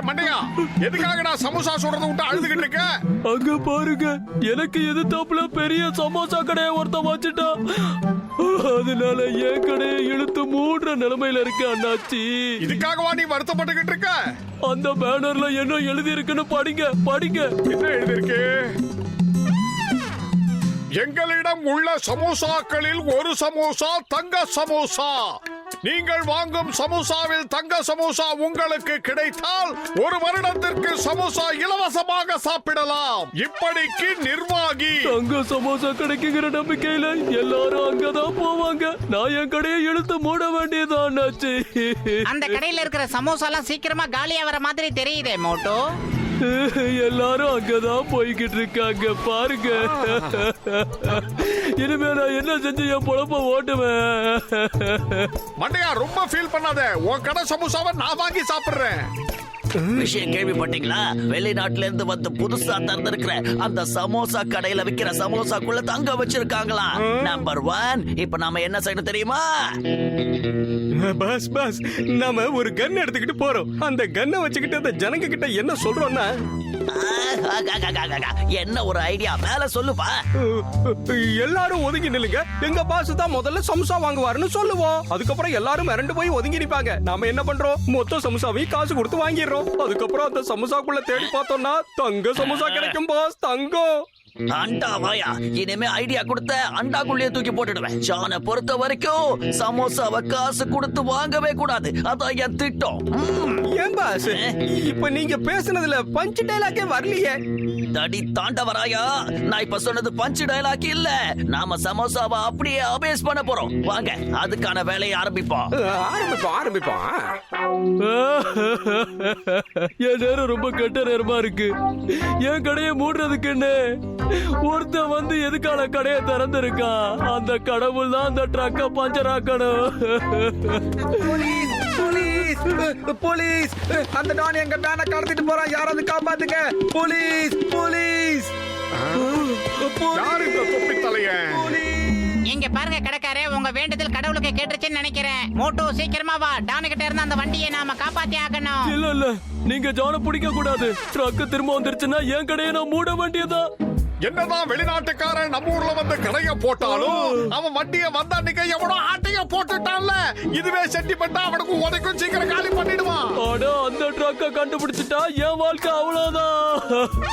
மண்டையா, எதுக்காகடா சமோசா சுடுறத விட்டு அழுதுகிட்டு இருக்க? அங்க பாருங்க, எனக்கு எதிர்த்தாப்புல பெரிய சமோசா கடையை ஒருத்த வச்சுட்டா. அதனால என் கடையை இழுத்து மூடுற நிலைமையில இருக்க அண்ணாச்சி. இதுக்காகவா நீ வருத்தப்பட்டுக்கிட்டு இருக்க? அந்த பேனர்ல என்ன எழுதி இருக்குன்னு படிங்க. என்ன எழுதி இருக்கு? எங்களிடம் உள்ள சமோசாக்களில் ஒரு சமோசா தங்க சமோசா. நீங்கள் வாங்கும் சமோசாவில் தங்க சமோசா உங்களுக்கு கிடைத்தால் ஒரு வருடத்திற்கு சமோசா இலவசமாக சாப்பிடலாம். இப்படிக்கு நிர்வாகி. தங்க சமோசா கிடைக்குங்கிற நம்பிக்கையில எல்லாரும் அங்கதான் போவாங்க. நான் என் கடையை இழுத்து மூட வேண்டியதான் அண்ணாச்சி. அந்த கடையில இருக்கிற சமோசா எல்லாம் சீக்கிரமா காலியா வர மாதிரி தெரியுதே மோட்டோ. எல்லாரும் அங்கதான் போய்கிட்டு இருக்காங்க பாருங்க. இனிமே நான் என்ன செஞ்சு என் பொழப்ப ஓட்டுவேன். மண்டையா, ரொம்ப ஃபீல் பண்ணாத. உன் கடை சமோசாவை நான் வாங்கி சாப்பிடுறேன். விஷயம் கேள்விப்பட்டீங்களா? வெளிநாட்டுல இருந்து வந்து புதுசா திறந்திருக்கிற அந்த சமோசா கடையில விக்கிற சமோசாக்குள்ள தங்க வச்சிருக்காங்களா. நம்பர் 1. இப்ப நாம என்ன செய்யணும் தெரியுமா? பஸ் நாம ஒரு கன் எடுத்துக்கிட்டு போறோம். அந்த கன்னை வச்சுக்கிட்டு அந்த ஜனங்க கிட்ட என்ன சொல்றோம்னா, என்ன ஒரு ஐடியா மேல சொல்லுப்பா. எல்லாரும் ஒதுங்கி நில்லுங்க, எங்க பாஸ் தான் முதல்ல சமோசா வாங்குவாருன்னு சொல்லுவோம். அதுக்கப்புறம் எல்லாரும் மிரண்டு போய் ஒதுங்கி நிப்பாங்க. நாம என்ன பண்றோம், மொத்த சமோசாவையும் காசு கொடுத்து வாங்கிடுறோம். அதுக்கப்புறம் அந்த சமோசாக்குள்ள தேடி பார்த்தோம்னா தங்க சமோசா கிடைக்கும் பாஸ். தங்கம். அண்டாவாயா, இனிமே ஐடியா கொடுத்த அண்டாக்குள்ளே தூக்கி போட்டுடுவேன். ஜானை பொறுத்த வரைக்கும் சமோசாவை காசு கொடுத்து வாங்கவே கூடாது. அதான் என் திட்டம். ஏன் பாஸ், இப்ப நீங்க பேசுனதுல பஞ்ச் டைலாக்கே வரலையே. தடி தாண்டவராயா, நான் இப்ப சொன்னது பஞ்ச் டைலாக் இல்ல. நாம சமோசாவை அப்படியே அபேஸ் பண்ண போறோம். வாங்க, அதுக்கான வேலையை ஆரம்பிப்போம். ஆரம்பிப்போம். என் நேரம் ரொம்ப கெட்ட நேரமா இருக்கு. என் கடையை மூடுறதுக்குன்னு ஒருத்தன் வந்து எதுக்கான கடையை திறந்திருக்கான். அந்த கடவுள் தான் அந்த ட்ரக்க பஞ்சர் ஆக்கணும். போலீஸ், அந்த டான் எங்க வேனை கடத்திட்டு போறான். யாராவது காப்பாத்துங்க. போலீஸ். யாரு இந்த தொப்பி தலையன்? இங்க பாருங்க கடைக்காரே, உங்க வேண்டுதல் கடவுளுக்கு கேட்டுருச்சுன்னு நினைக்கிறேன். மோட்டோ சீக்கிரமா வா. டானு கிட்ட இருந்து அந்த வண்டியை நாம காப்பாத்தி ஆகணும். இல்ல, நீங்க ஜான பிடிக்க கூடாது. ட்ரக் திரும்ப வந்துருச்சுன்னா என் கடையை நான் மூட வேண்டியதா. என்னதான் வெளிநாட்டுக்காரன் நம்ம ஊர்ல வந்து கடைய போட்டாலும் அவன் வண்டிய வந்த அன்னைக்கு எவனோ ஆட்டைய போட்டுட்டான்ல. இதுவே சென்டிமெண்டா அவனுக்கு உதைக்கும் சீக்கிரம் காலி பண்ணிடுவான். ஆனா அந்த ட்ரக்க கண்டுபிடிச்சிட்டா என் வாழ்க்கை அவ்வளவுதான்.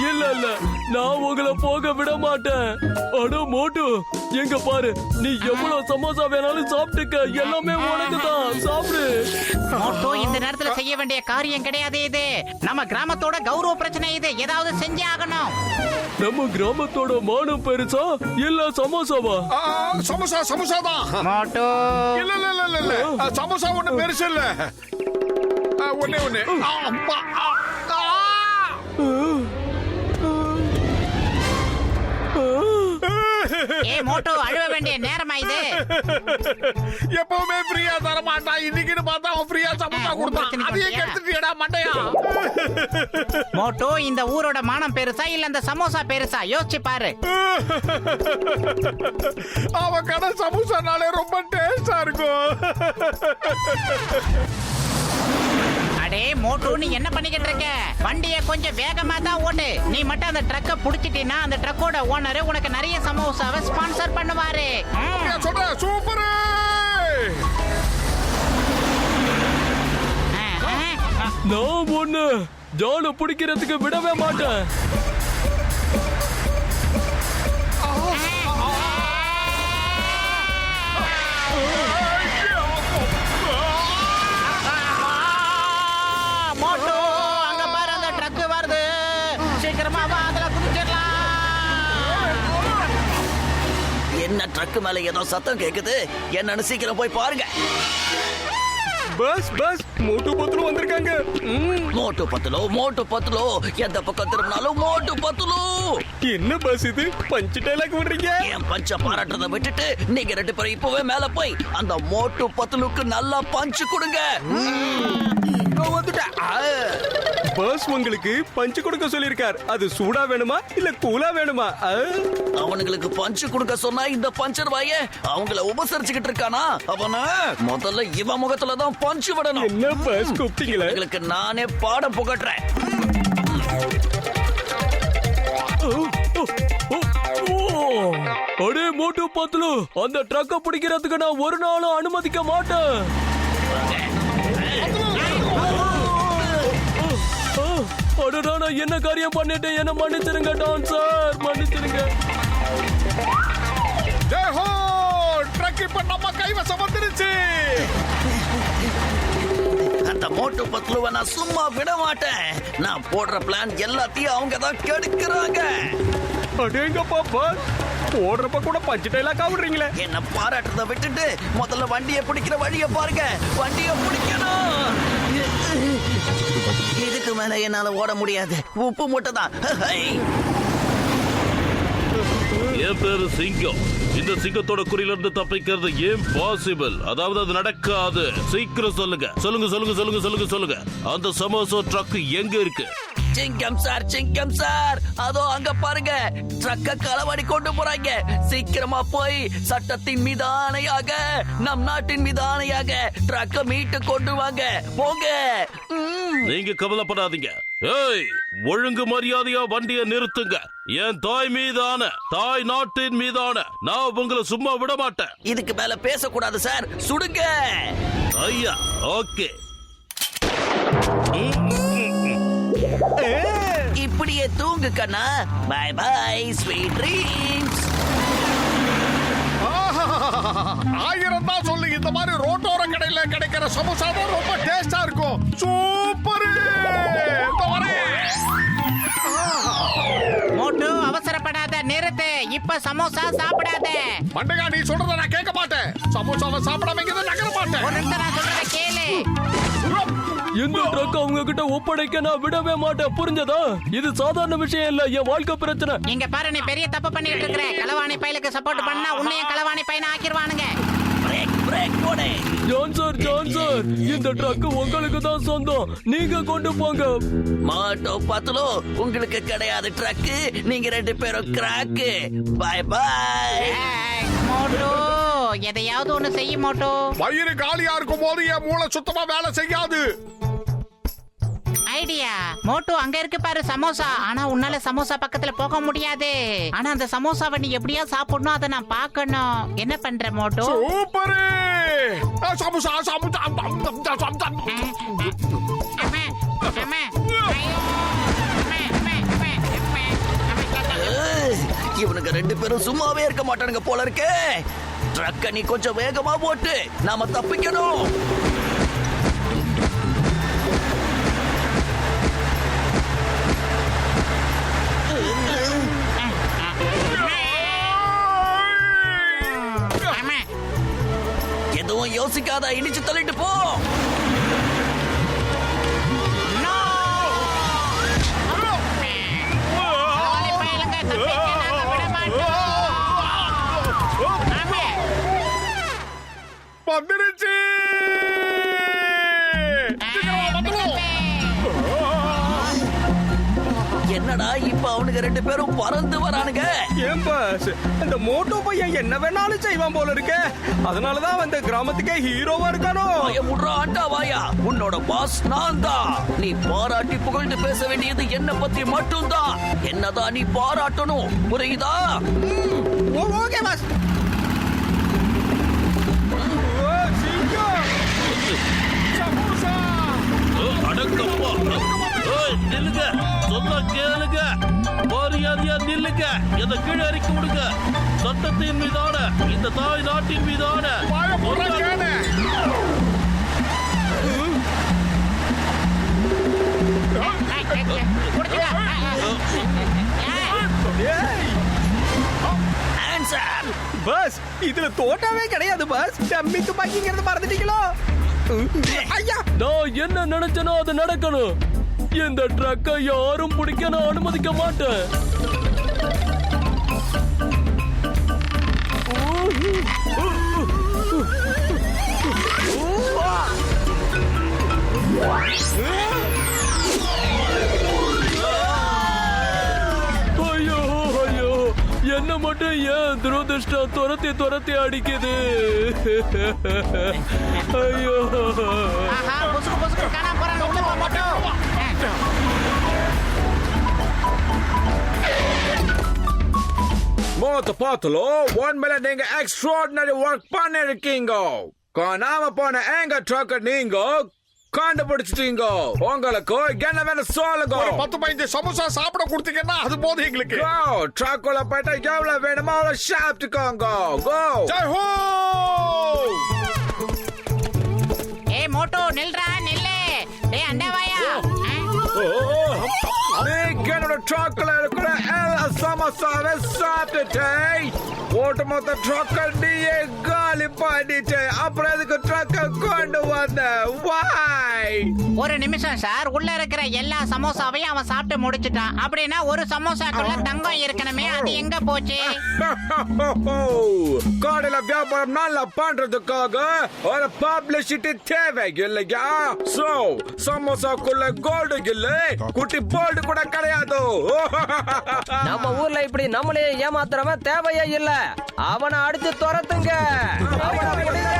இல்ல, நான் உங்களை போக விட மாட்டேன். அட மோட்டு, எங்க பாரு, நீ எவ்வளவு சமோசா வேணாலும் சாப்பிட்டுக்க. எல்லாமே உனக்கு தான். சாப்பிடு. மோட்டோ, இந்த நேரத்துல செய்ய வேண்டிய காரியம் கிடையாது இது. நம்ம கிராமத்தோட கௌரவ பிரச்சனை இது. ஏதாவது செஞ்சே ஆகணும். நம்ம கிராமத்தோட மானம் பெருசா இல்ல சமோசாவா? சமோசா தான். மோட்டோ, இல்ல, சமோசா ஒண்ணு பெருசு இல்ல. ஒண்ணே. அம்மா. ஏ மோட்டோ, அழுவ வேண்டிய நேரமா இது? எப்பவுமே ஃப்ரீயா தர மாட்டான். இன்னைக்குன்னு பார்த்தா அவன் ஃப்ரீயா சமோசா கொடுத்தான். அதையே கெடுத்துட்டியடா மண்டையா. மோட்டோ, இந்த ஊரோட மானம் பெருசா இல்ல அந்த சமோசா பெருசா? யோசிச்சு பாரு. அவன் கடை சமோசானாலே ரொம்ப டேஸ்டா இருக்கும். அடே மோட்டோ, நீ என்ன பண்ணிக்கிட்டு இருக்க? வண்டியை கொஞ்சம் வேகமா தான் ஓட்டு. நீ மட்டும் அந்த ட்ரக்க புடிச்சிட்டீன்னா அந்த ட்ரக்கோட ஓனர் உனக்கு நிறைய சமோசாவை ஸ்பான்சர் பண்ணுவாரு. சொல்றேன், சூப்பர். நான் ஒண்ணு ஜான பிடிக்கிறதுக்கு விடவே மாட்டேன். மோட்டோ, அங்க பாரு, அந்த ட்ரக் வருது. சீக்கிரமா வா, அதுல குதிச்சிடலாம். என்ன ட்ரக் மேல ஏதோ சத்தம் கேக்குது. என்னன்னு சீக்கிரம் போய் பாருங்க. பஸ் மோட்டு பத்துலு வந்திருக்காங்க. மோட்டு பத்துலோ எந்த பக்கம் திரும்பினாலும் மோட்டு பத்துலோ. என்ன பஸ் இது, பஞ்ச் டைலாக் விடுறீங்க? என் பஞ்ச பாராட்டுறத விட்டுட்டு நீங்க 2 பேரும் இப்பவே மேல போய் அந்த மோட்டு பத்துலுக்கு நல்லா பஞ்சு கொடுங்க. இதோ வந்துட்டேன். பாஸ் உங்களுக்கு பஞ்சு கொடுக்க சொல்லிருக்கார். அது சூடா வேணுமா இல்ல கூலா வேணுமா? அவனுங்களுக்கு பஞ்சு கொடுக்க சொன்னா இந்த பஞ்சர் வாய அவங்கள உபசரிச்சுக்கிட்டு இருக்கானா? அவன முதல்ல இவன் முகத்துல தான் பஞ்சு விடணும். என்ன பாஸ் கூப்பிட்டீங்களா? உங்களுக்கு நானே பாடம் புகட்டுறேன். அடே மோட்டு பத்லு, அந்த ட்ரக்க பிடிக்கிறதுக்கு நான் ஒரு நாளும் அனுமதிக்க மாட்டேன். அடடா, நான் என்ன காரியம் பண்ணிட்டேன்? என்ன மன்னிச்சிருங்க டான் சார், மன்னிச்சிருங்க. ஜெயஹோ, ட்ரக் இப்ப நம்ம கைவசம் வந்துருச்சு. அந்த மோட்டு பத்லுவை நான் சும்மா விட மாட்டேன். நான் போடுற பிளான் எல்லாத்தையும் அவங்க தான் கெடுக்கிறாங்க. அடேங்கப்பா பாஸ், போடுறப்ப கூட பஞ்சு டைலாக் ஆவுறீங்களே. என்ன பாராட்டுறத விட்டுட்டு முதல்ல வண்டியை பிடிக்கிற வழியை பாருங்க. வண்டியை பிடிக்கணும். இதுக்கு மேல என்னால ஓட முடியாது. உப்பு மூட்டை தான். என் பேரு சிங்கம். இந்த சிங்கத்தோட குறியில இருந்து தப்பிக்கிறது ஏன் பாசிபிள்? அதாவது அது நடக்காது. சீக்கிரம் சொல்லுங்க சொல்லுங்க சொல்லுங்க சொல்லுங்க சொல்லுங்க சொல்லுங்க. அந்த சமோசா ட்ரக் எங்க இருக்கு? சிங்கம் சார், அதோ அங்க பாருங்க. ட்ரக்க களவாடி கொண்டு போறாங்க. சீக்கிரமா போய் சட்டத்தின் மீது ஆணையாக, நம் நாட்டின் மீது ஆணையாக ட்ரக்க மீட்டு கொண்டு வாங்க. போங்க. நீங்க கவலைப்படாதீங்க. ஏய், ஒழுங்கு மரியாதையா வண்டியை நிறுத்துங்க. என் தாய் மீதான, தாய் நாட்டின் மீதான நான் உங்களை சும்மா விட மாட்டேன். இதுக்கு மேல பேசக்கூடாது சார். சுடுங்க. ஐயா, ஓகே. இப்படியே தூங்கு கண்ணா. Bye bye, sweet dreams. ஆயிரம் தான் சொல்லு, இந்த மாதிரி ரோட்டோர கடையில கிடைக்கிற சமோசா தான் ரொம்ப டேஸ்டா இருக்கும். சூப்பர். மோட்டு அவசரப்படாத, நிறுத்து. இப்ப சமோசா சாப்பிடாத. மண்டகா, நீ சொல்றத நான் கேட்க மாட்டேன். சமோசாவை சாப்பிடாம இங்க நகர மாட்டேன். ஒரு நிமிஷம் நான் சொல்றத கேளு. இந்த ட்ரக் அவங்க கிட்ட ஒப்படைக்க நான் விடவே மாட்டேன், புரிஞ்சதா? இது சாதாரண விஷயம் இல்ல, என் வாழ்க்கை பிரச்சனை. இங்க பாரு, நீ பெரிய தப்பு பண்ணிட்டு இருக்கிற. களவாணி பையலுக்கு சப்போர்ட் பண்ணா உன்னையும் களவாணி பையனை ஆக்கிடுவானுங்க. பிரேக் போடு. ஜான் சார், இந்த ட்ரக் உங்களுக்கு தான் சொந்தம். நீங்க கொண்டு போங்க. மாட்டோ பத்துலோ, உங்களுக்கு கிடையாது ட்ரக். நீங்க ரெண்டு பேரும் கிராக்கு. By by. மோட்டு, எதையாவது ஒண்ணு செய்ய மோட்டு. வயிறு காலியா இருக்கும் போது என் மூளை சுத்தமா வேலை செய்யாது. ஐடியா. மோட்டு, அங்க இருக்கு பாரு சமோசா. ஆனா உன்னால சமோசா பக்கத்துல போக முடியாது. ஆனா அந்த சமோசாவை நீ எப்படியா சாப்பிடணும், அதை நான் பார்க்கணும். என்ன பண்ற மோட்டு? சூப்பர். சமோசா சமோசா. அம்மா, அம்மா, ஐயோ. இவனுங்க ரெண்டு பேரும் சும்மாவே இருக்க மாட்டானுங்க போல இருக்கே. ட்ரக்க நீ கொஞ்சம் வேகமா போட்டு நாம தப்பிக்கணும். எதுவும் யோசிக்காத, இடிச்சு தள்ளிட்டு போ. வந்துருச்சு. என்னடா இப்ப அவனுங்க ரெண்டு பேரும் பறந்து வரானுங்க. ஏன் பாஸ், அந்த மோட்டோ பையன் என்ன வேணாலும் செய்வான் போல இருக்க. அதனாலதான் அந்த கிராமத்துக்கே ஹீரோவா இருக்கானோ. முட்ரா அண்டா வாயா, உன்னோட பாஸ் நான் தான். நீ பாராட்டி புகழ்ந்து பேச வேண்டியது என்ன பத்தி மட்டும்தான். என்னதான் நீ பாராட்டணும், புரியுதா? Okay boss. அடக்கப்பா. நில்லுங்க, சொன்னா கேளுங்க. மரியாதையா நில்லுங்க. எதை கீழே இறக்கி விடுங்க. சட்டத்தின் மீதான, இந்த தாய் நாட்டின் மீதான பஸ், இதுல தோட்டாவே கிடையாது பாஸ். டம்மி துப்பாக்கிங்கிறது மறந்துட்டீங்களோ? ஐயா, நான் என்ன நினைச்சனோ அது நடக்கணும். இந்த ட்ரக்கை யாரும் பிடிக்க நான் அனுமதிக்க மாட்டேன். ஐயோ ஐயோ என்ன மட்டும் ஏன் துரதிருஷ்டம் துரத்தி அடிக்குது ஐயோ ஆஹா புசுக்கு புசுக்கு காணாம போறாங்க உள்ள போ மோட்டு மொத்த பாத்துலோ 1 மில்லியன் நீங்க எக்ஸ்ட்ராடினரி ஒர்க் பண்ணிருக்கீங்க காணாம போன எங்க ட்ரக்க நீங்க கண்டுபிடிச்சிட்டீங்க உங்களுக்கு என்ன வேணும் சொல்லுங்க ஒரு 10-15 சமோசா சாப்பிட கொடுத்தீங்கன்னா அது போதும் எங்களுக்கு. ட்ரக்குள்ள போயிட்டா எவ்வளவு வேணுமோ அவ்வளவு சாப்பிட்டுக்கோங்க கோ ஜெய் ஹோ! ஏய் மோட்டு நில்றா நில்லு டேய் அண்டவாயா நீங்க என்னோட ட்ரக்குள்ள இருக்கிற எல்லா சமோசாவை சாப்பிட்டுட்டே ஓட்டு மொத்த ட்ரக்க நீயே காலி பண்ணிட்டு அப்புறம் எதுக்கு ட்ரக்க கொண்டு வந்த வாய் ஒரு நிமிஷம் சார் உள்ள இருக்கிற எல்லா சமோசாவையும் அவன் சாப்பிட்டு முடிச்சிட்டான் அப்படின்னா ஒரு சமோசாக்குள்ள தங்கம் இருக்கணுமே அது எங்க போச்சு காடையில வியாபாரம் நல்லா பண்றதுக்காக ஒரு பப்ளிசிட்டி தேவை இல்லையா சோ சமோசாக்குள்ள கோல்டு இல்ல குட்டி போல்டு கூட கிடையாது நம்ம ஊர்ல இப்படி நம்மளே ஏமாத்துறவன் தேவையே இல்ல அவனை அடிச்சு துரத்துங்க அவனை பிடிங்க.